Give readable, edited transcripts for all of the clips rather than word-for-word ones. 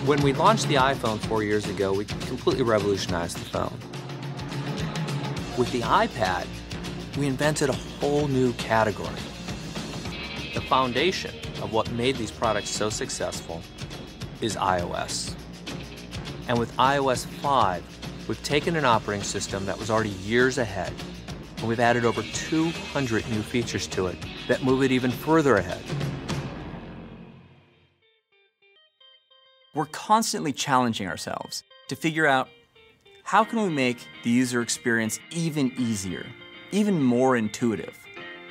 When we launched the iPhone 4 years ago, we completely revolutionized the phone. With the iPad, we invented a whole new category. The foundation of what made these products so successful is iOS. And with iOS 5, we've taken an operating system that was already years ahead, and we've added over 200 new features to it that move it even further ahead. We're constantly challenging ourselves to figure out how can we make the user experience even easier, even more intuitive,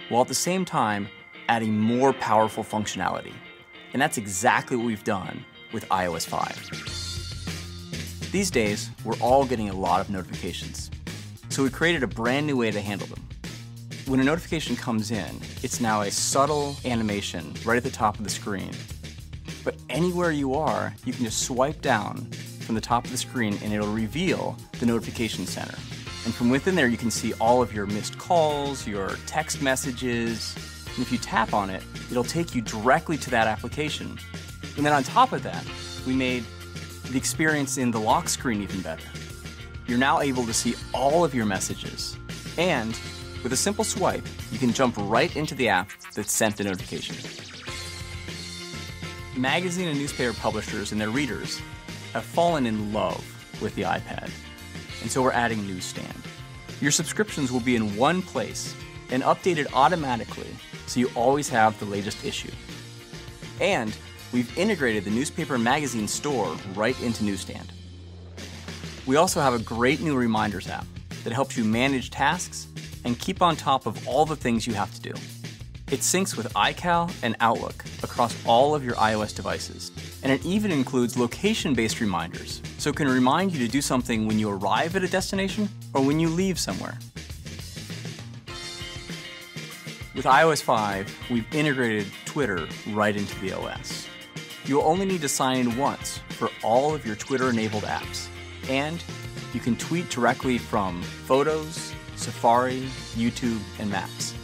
while at the same time adding more powerful functionality. And that's exactly what we've done with iOS 5. These days, we're all getting a lot of notifications. So we created a brand new way to handle them. When a notification comes in, it's now a subtle animation right at the top of the screen. But anywhere you are, you can just swipe down from the top of the screen and it'll reveal the notification center. And from within there, you can see all of your missed calls, your text messages, and if you tap on it, it'll take you directly to that application. And then on top of that, we made the experience in the lock screen even better. You're now able to see all of your messages. And with a simple swipe, you can jump right into the app that sent the notification. Magazine and newspaper publishers and their readers have fallen in love with the iPad. And so we're adding Newsstand. Your subscriptions will be in one place and updated automatically, so you always have the latest issue. And we've integrated the newspaper and magazine store right into Newsstand. We also have a great new reminders app that helps you manage tasks and keep on top of all the things you have to do. It syncs with iCal and Outlook across all of your iOS devices. And it even includes location-based reminders, so it can remind you to do something when you arrive at a destination or when you leave somewhere. With iOS 5, we've integrated Twitter right into the OS. You'll only need to sign in once for all of your Twitter-enabled apps. And you can tweet directly from Photos, Safari, YouTube, and Maps.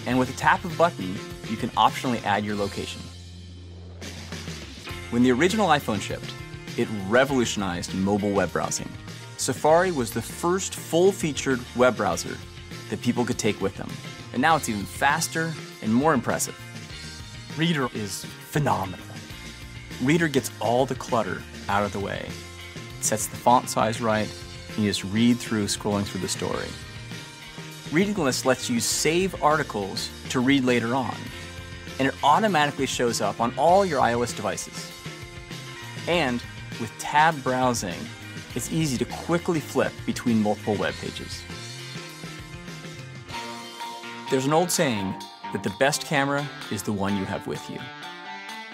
And with a tap of a button, you can optionally add your location. When the original iPhone shipped, it revolutionized mobile web browsing. Safari was the first full-featured web browser that people could take with them. And now it's even faster and more impressive. Reader is phenomenal. Reader gets all the clutter out of the way. It sets the font size right, and you just read through scrolling through the story. Reading List lets you save articles to read later on, and it automatically shows up on all your iOS devices. And with tab browsing, it's easy to quickly flip between multiple web pages. There's an old saying that the best camera is the one you have with you.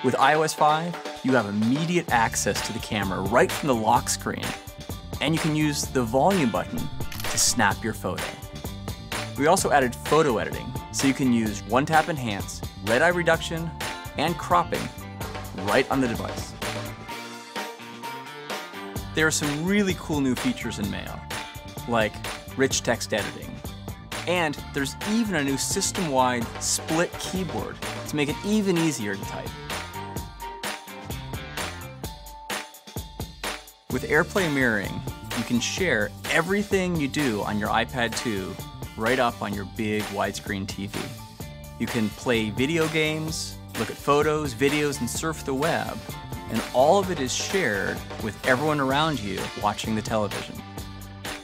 With iOS 5, you have immediate access to the camera right from the lock screen, and you can use the volume button to snap your photo. We also added photo editing, so you can use one-tap enhance, red-eye reduction, and cropping right on the device. There are some really cool new features in Mail, like rich text editing. And there's even a new system-wide split keyboard to make it even easier to type. With AirPlay mirroring, you can share everything you do on your iPad 2 right up on your big widescreen TV. You can play video games, look at photos, videos, and surf the web, and all of it is shared with everyone around you watching the television.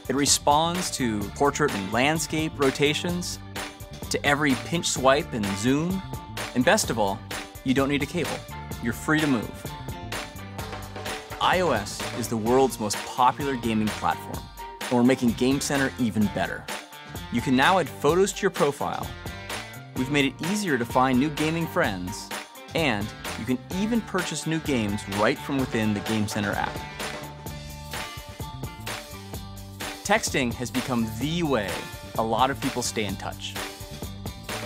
It responds to portrait and landscape rotations, to every pinch swipe and zoom, and best of all, you don't need a cable. You're free to move. iOS is the world's most popular gaming platform, and we're making Game Center even better. You can now add photos to your profile. We've made it easier to find new gaming friends, and you can even purchase new games right from within the Game Center app. Texting has become the way a lot of people stay in touch.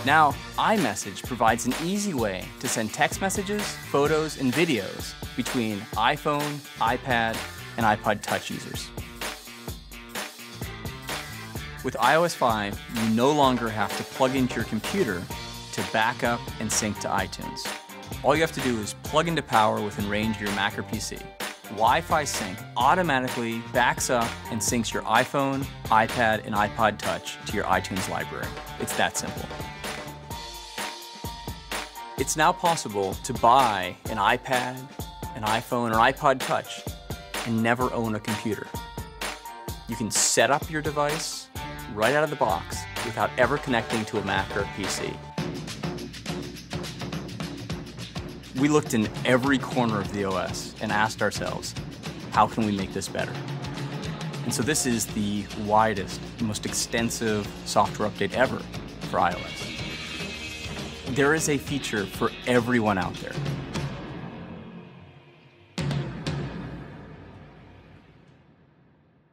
Now, iMessage provides an easy way to send text messages, photos, and videos between iPhone, iPad, and iPod Touch users. With iOS 5, you no longer have to plug into your computer to back up and sync to iTunes. All you have to do is plug into power within range of your Mac or PC, Wi-Fi Sync automatically backs up and syncs your iPhone, iPad, and iPod Touch to your iTunes library. It's that simple. It's now possible to buy an iPad, an iPhone, or iPod Touch and never own a computer. You can set up your device right out of the box without ever connecting to a Mac or a PC. We looked in every corner of the OS and asked ourselves, how can we make this better? And so this is the widest, most extensive software update ever for iOS. There is a feature for everyone out there.